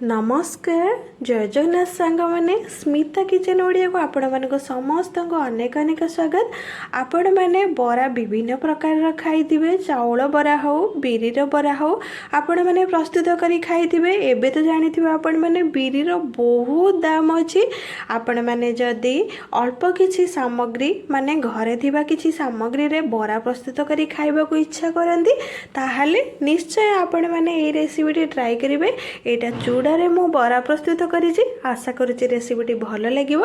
नमस्कार जय जगन्नाथ सांग मैंने स्मिता किचन ओडिया को आपण मानक समस्त अनेक अनेक स्वागत। आपण मैंने बरा विभिन्न प्रकार खाई चाउल बरा हो बिरीर बरा हो आपण मैंने प्रस्तुत करी खाई एबे तो जानी आपण मैंने बिरीर बहुत दाम अच्छी। आपण मैंने जदि अल्प किछि सामग्री माने घरे थिबा किछि सामग्री रे बरा प्रस्तुत करी खाइबा को इच्छा करंती ताहाले निश्चय आपण मैंने ए रेसिपीटी ट्राई करिवे। एटा चूड़ा रे मु बरा प्रस्तुत करी आशा करुच्ची रेसिपीटी भल लगे।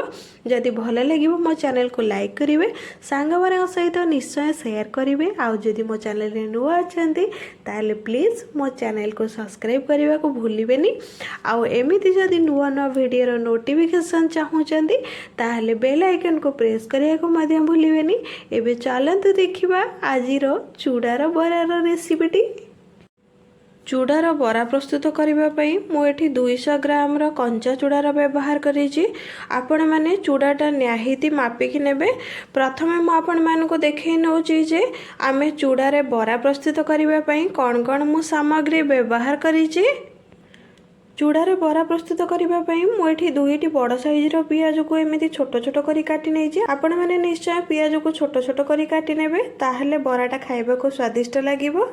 जदि भल लगे मो चैनल को लाइक करेंगे सांग सहित निश्चय शेयर करेंगे। आउ जदि मो चैनल रे नुआ अच्छे ताले प्लीज मो चैनल को सब्सक्राइब करने को भूलिबेनी। आउ एमिति जदि नुआ नुआ वीडियो नोटिफिकेशन चाहूँगी ताले बेल आइकन को प्रेस करने को मध्य भूलिबेनी। एबे चलतु देखिबा आजिर चूड़ार बरार रेसिपीटी। चूड़ार बरा प्रस्तुत करने मुझे 200 ग्राम कंचा चूड़ार व्यवहार करेछि। आपण माने चूड़ाटा निहाती मापिकी नेबे। प्रथमे मु आपण मानकु देखै नउछि जे आमे चूड़ारे बरा प्रस्तुत करने कौन कौन मु सामग्री व्यवहार करिछि। चूड़ारे बरा प्रस्तुत करने मुझे 2टी बड़ साइजर पियाज को एमती छोट छोट करी काटी नहीं। आपण माने निश्चय पियाज को छोट छोट करी काटी नेबे ताहले बराटा खाइबा को स्वादिष्ट लागिबो।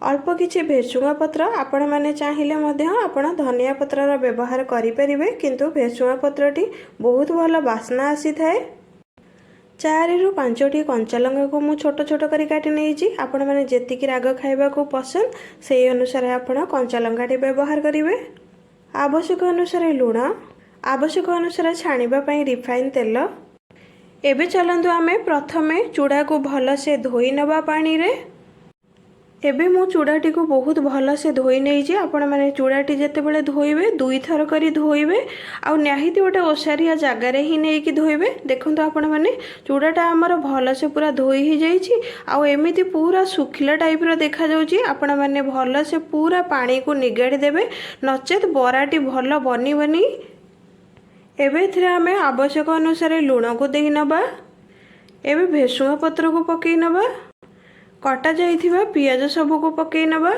अल्प किछि भेरसुंगा पत्र आपण माने चाहिए आपण धनिया पत्रर व्यवहार करें किंतु भेरसुंगा पत्रटी बहुत भल बास्ना आसी थाए। 4 ରୁ 5टी कंचा लंका को मु छोट छोट करी काटी नहीं। आपण माने जेतिकी राग खाइबा को पसंद से अनुसार आपण कंचा लंकाटी व्यवहार करेंगे। आवश्यक अनुसार लुण, आवश्यक अनुसार छाणीबा पई रिफाइन तेल। एबे चलंतु आमे प्रथमे चूड़ा को भल से धोई नबा पानी रे। एबे मु चूड़ाटी को बहुत भल से धोई नहीं। आपण माने चूड़ाटी जेतेबेले धोइबे 2 थर करी धोइबे आ निहाती गोटे ओसारिया जगार ही नहीं कि धोइबे। देखंतु आपण माने चूड़ाटा आमर भल से पूरा धोई ही जाइछि आ एमिति पूरा सुखिला टाइप रो देखा जाउछि। आपण माने भल से पूरा पानी को निगाड़ी देबे नचेत बराटी भल बनिबनी। एबे एथिरे आमे आवश्यक अनुसार लुण को देई नबा। एबे भेरसुंगा पत्र को पकई नबा। कटा जाइथिबा पियाज सबू को पकई नबा।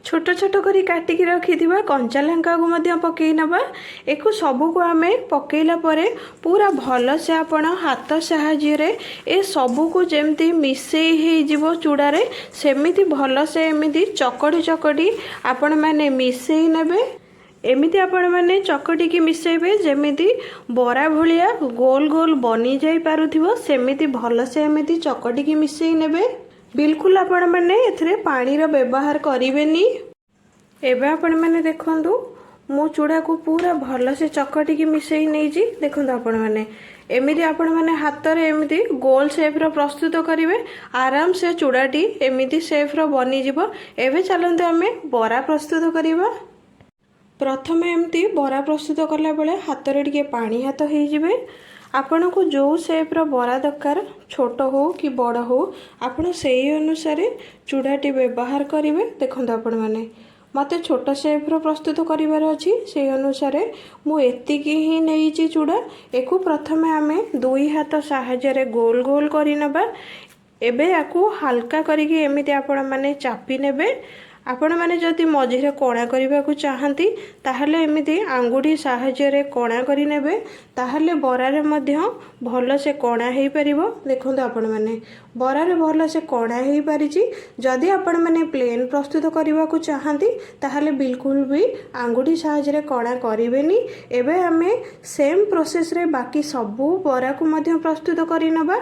छोट छोट करी काटिकी रखिथिबा कंचा लंका को मध्य पकई नबा। एको सबू को आमे पकईला परे पूरा भल से आपण हाथ साहाय्य रे ए सबू को जेमती मिसेई हे जिवो चूड़ा रे सेमिति भल से एमिति चकड़ी चकड़ी आपण माने मिसेई नेबे। एमिति आपण माने चकटी की मिसेबे जेमिति बरा भलिया गोल गोल बनी जाई पारुथिबो सेमिति भल से एमिति चकटी की मिसेई नेबे। बिल्कुल आपण माने एथरे पानी रो व्यवहार करिवेनी। एबे आपण माने देखंतु मो चूड़ा को पूरा भल से चकटी की मिसेई नहीं जी। देखंतु आपण माने एमिति आपण माने हाथ रे एमिति गोल शेप रो प्रस्तुत करिवे आराम से चूड़ाटी एमिति शेप रो बनी जिवो। एबे चलंतु आमे बरा प्रस्तुत करिवा। प्रथमे एमती बरा प्रस्तुत कला बेले हाथ रे टिके पानी हाथ हो जिवे। आपण को जो शेप रो बरा दरकार छोट हो कि बड़ हो आपण सेही अनुसार चूड़ाटी व्यवहार करिवे। देखंतु आपण माने मते छोट शेप रो प्रस्तुत करिवार अछि से अनुसार मु एतिकी ही नेइची चूड़ा। एको प्रथमे आमे 2 हाथ साहाय्य रे गोल गोल करि नबा। एबे याकू हल्का करिके एमिति आपण माने चापी नेबे। आपण माने जदि मझिरे कोणा करबा को चाहंती ताहले एमिति आंगुठी साहाय्य रे कोणा करि नेबे ताहले बरा रे मध्य भल से कोणा हेई परिबो। देखंतु आपण माने बरा रे भल से कोणा हेई परिची। जदि आपण माने प्लेन प्रस्तुत करबा को चाहंती ताहले बिल्कुल भी आंगुठी साहाय्य रे कोणा करिवेनी। एबे हमें सेम प्रोसेस रे बाकी सबु बरा को मध्य प्रस्तुत करि नबा।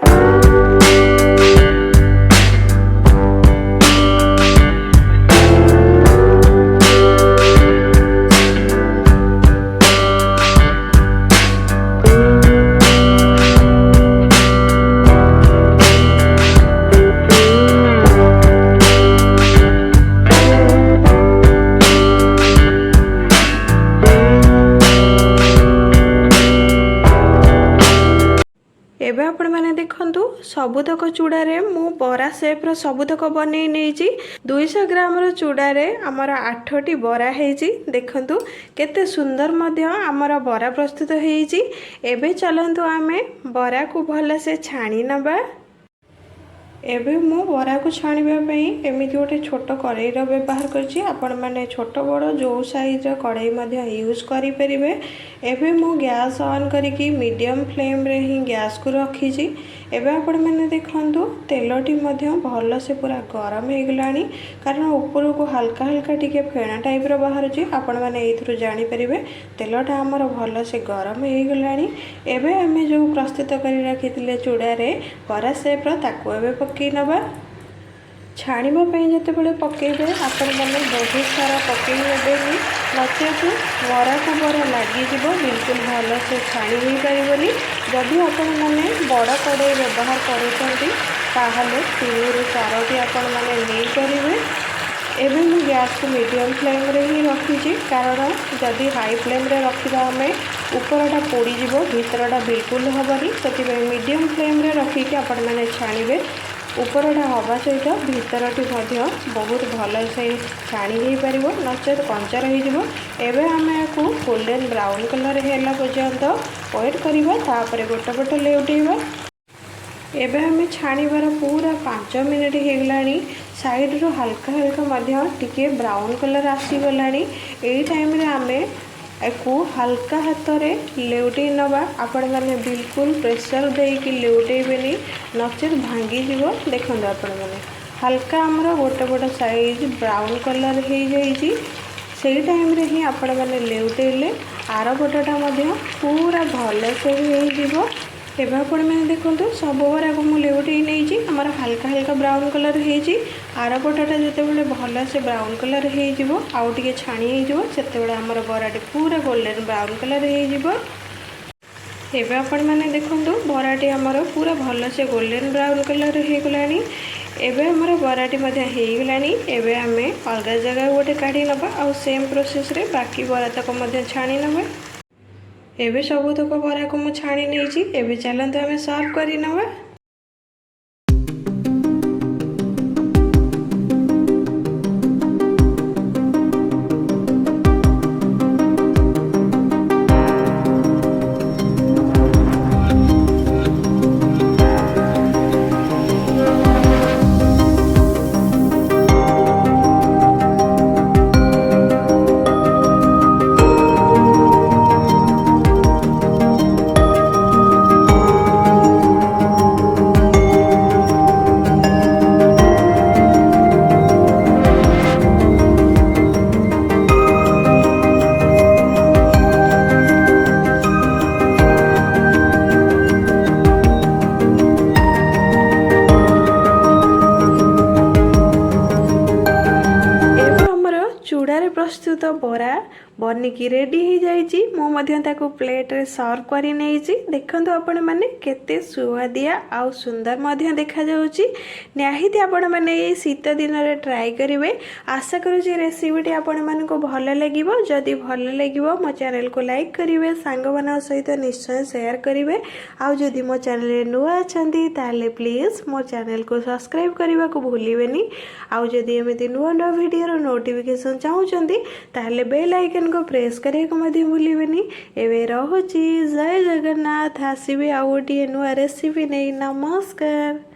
एबे आपण माने देखंतु सबुतक चूड़ारे मु बरा शेप रो सबुतक बनै नेइची। 200 ग्राम रो चूड़ारे हमर 8टी बरा हेइची। देखंतु केते सुंदर मध्य हमर बरा प्रस्तुत हेइची। एबे चलंतु आमे बरा को भल से छाणी नबा। ଏବେ ମୁଁ ବରାକୁ ଛାଣିବା ପାଇଁ ଏମିତି ଗୋଟେ ଛୋଟ କଡ଼େଇର ବ୍ୟବହାର କରିଛି। ଆପଣମାନେ ଛୋଟ ବଡ଼ ଯେଉଁ ସାଇଜ୍ର କଡ଼େଇ ମଧ୍ୟ ୟୁଜ୍ କରିପାରିବେ। ଏବେ ମୁଁ ଗ୍ୟାସ୍ ଅନ୍ କରିକି ମିଡ଼ିୟମ୍ ଫ୍ଲେମ୍ରେ ହିଁ ଗ୍ୟାସ୍କୁ ରଖିଛି। ଏବେ ଆପଣମାନେ ଦେଖନ୍ତୁ ତେଲଟି ମଧ୍ୟ ଭଲସେ ପୁରା ଗରମ ହେଇଗଲାଣି, କାରଣ ଉପରକୁ ହାଲକା ହାଲକା ଟିକେ ଫେଣା ଟାଇପ୍ର ବାହାରୁଛି। ଆପଣମାନେ ଏଇଥିରୁ ଜାଣିପାରିବେ ତେଲଟା ଆମର ଭଲସେ ଗରମ ହେଇଗଲାଣି। ଏବେ ଆମେ ଯେଉଁ ପ୍ରସ୍ତୁତ କରି ରଖିଥିଲେ ଚୁଡ଼ାରେ ବରା ସେପ୍ର ତାକୁ ଏବେ ପକାଇ ନେବା। ଛାଣିବା ପାଇଁ ଯେତେବେଳେ ପକାଇବେ ଆପଣମାନେ ବହୁତ ସାରା ପକାଇ ନେବେନି, ନଚେତ୍ ବରାକୁ ବରା ଲାଗିଯିବ, ବିଲକୁଲ ଭଲସେ ଛାଣି ହୋଇପାରିବନି। ଯଦି ଆପଣମାନେ ବଡ଼ କଡ଼େଇ ବ୍ୟବହାର କରୁଛନ୍ତି ତାହେଲେ 3ରୁ 4ଟି ଆପଣମାନେ ନେଇପାରିବେ। ଏବେ ମୁଁ ଗ୍ୟାସ୍କୁ ମିଡ଼ିୟମ୍ ଫ୍ଲେମ୍ରେ ହିଁ ରଖିଛି, କାରଣ ଯଦି ହାଇ ଫ୍ଲେମ୍ରେ ରଖିବା ଆମେ ଉପରଟା ପୋଡ଼ିଯିବ, ଭିତରଟା ବିଲକୁଲ ହେବନି। ସେଥିପାଇଁ ମିଡ଼ିୟମ୍ ଫ୍ଲେମ୍ରେ ରଖିକି ଆପଣମାନେ ଛାଣିବେ। ଉପରଟା ହେବା ସହିତ ଭିତରଟି ମଧ୍ୟ ବହୁତ ଭଲସେ ଛାଣି ହୋଇପାରିବ, ନଚେତ୍ କଞ୍ଚା ରହିଯିବ। ଏବେ ଆମେ ୟାକୁ ଗୋଲ୍ଡେନ୍ ବ୍ରାଉନ୍ କଲର୍ ହେଲା ପର୍ଯ୍ୟନ୍ତ ୱେଟ୍ କରିବା, ତାପରେ ଗୋଟେ ପଟ ଲେଉଟେଇବା। ଏବେ ଆମେ ଛାଣିବାର ପୁରା 5 ମିନିଟ୍ ହେଇଗଲାଣି। ସାଇଡ଼୍ରୁ ହାଲକା ହାଲକା ମଧ୍ୟ ଟିକେ ବ୍ରାଉନ୍ କଲର୍ ଆସିଗଲାଣି। ଏଇ ଟାଇମ୍ରେ ଆମେ ୟାକୁ ହାଲକା ହାତରେ ଲେଉଟେଇ ନେବା। ଆପଣମାନେ ବିଲକୁଲ ପ୍ରେସର୍ ଦେଇକି ଲେଉଟେଇବେନି, ନଚେତ୍ ଭାଙ୍ଗିଯିବ। ଦେଖନ୍ତୁ ଆପଣମାନେ ହାଲକା ଆମର ଗୋଟେ ପଟ ସାଇଜ୍ ବ୍ରାଉନ୍ କଲର୍ ହେଇଯାଇଛି। ସେଇ ଟାଇମ୍ରେ ହିଁ ଆପଣମାନେ ଲେଉଟେଇଲେ ଆର ପଟଟା ମଧ୍ୟ ପୁରା ଭଲସେ ହେଇଯିବ। ଏବେ ଆପଣମାନେ ଦେଖନ୍ତୁ ସବୁ ବରାକୁ ମୁଁ ଲେଉଟେଇ ନେଇଛି, ଆମର ହାଲକା ହାଲକା ବ୍ରାଉନ୍ କଲର୍ ହେଇଛି। ଆର ପଟଟା ଯେତେବେଳେ ଭଲସେ ବ୍ରାଉନ୍ କଲର୍ ହେଇଯିବ, ଆଉ ଟିକେ ଛାଣି ହେଇଯିବ, ସେତେବେଳେ ଆମର ବରାଟି ପୁରା ଗୋଲ୍ଡେନ୍ ବ୍ରାଉନ୍ କଲର୍ ହେଇଯିବ। ଏବେ ଆପଣମାନେ ଦେଖନ୍ତୁ ବରାଟି ଆମର ପୁରା ଭଲସେ ଗୋଲ୍ଡେନ୍ ବ୍ରାଉନ୍ କଲର୍ ହେଇଗଲାଣି। ଏବେ ଆମର ବରାଟି ମଧ୍ୟ ହେଇଗଲାଣି। ଏବେ ଆମେ ଅଲଗା ଜାଗାକୁ ଗୋଟେ କାଢ଼ି ନେବା, ଆଉ ସେମ୍ ପ୍ରୋସେସ୍ରେ ବାକି ବରା ତକ ମଧ୍ୟ ଛାଣି ନେବା। ଏବେ ସବୁତକ ବରାକୁ ମୁଁ ଛାଣି ନେଇଛି। ଏବେ ଚାଲନ୍ତୁ ଆମେ ସର୍ଭ କରି ନେବା। ଚୁଡ଼ାରେ ପ୍ରସ୍ତୁତ ବରା ବନିକି ରେଡ଼ି ହେଇଯାଇଛି। ମୁଁ ମଧ୍ୟ ତାକୁ ପ୍ଲେଟ୍ରେ ସର୍ଭ କରି ନେଇଛି। ଦେଖନ୍ତୁ ଆପଣମାନେ କେତେ ସୁଆଦିଆ ଆଉ ସୁନ୍ଦର ମଧ୍ୟ ଦେଖାଯାଉଛି। ନିହାତି ଆପଣମାନେ ଏଇ ଶୀତ ଦିନରେ ଟ୍ରାଏ କରିବେ। ଆଶା କରୁଛି ରେସିପିଟି ଆପଣମାନଙ୍କୁ ଭଲ ଲାଗିବ। ଯଦି ଭଲ ଲାଗିବ ମୋ ଚ୍ୟାନେଲକୁ ଲାଇକ୍ କରିବେ, ସାଙ୍ଗମାନଙ୍କ ସହିତ ନିଶ୍ଚୟ ସେୟାର କରିବେ। ଆଉ ଯଦି ମୋ ଚ୍ୟାନେଲରେ ନୂଆ ଅଛନ୍ତି ତାହେଲେ ପ୍ଲିଜ୍ ମୋ ଚ୍ୟାନେଲକୁ ସବସ୍କ୍ରାଇବ୍ କରିବାକୁ ଭୁଲିବେନି। ଆଉ ଯଦି ଏମିତି ନୂଆ ନୂଆ ଭିଡ଼ିଓର ନୋଟିଫିକେସନ୍ ଚାହୁଁଛନ୍ତି ତାହେଲେ ବେଲ୍ ଆଇକନ୍କୁ ପ୍ରେସ୍ କରିବାକୁ ମଧ୍ୟ ଭୁଲିବେନି। ଏବେ ରହୁଛି, ଜୟ ଜଗନ୍ନାଥ। ଆସିବି ଆଉ ଗୋଟିଏ ନୂଆ ରେସିପି ନେଇ। ନମସ୍କାର।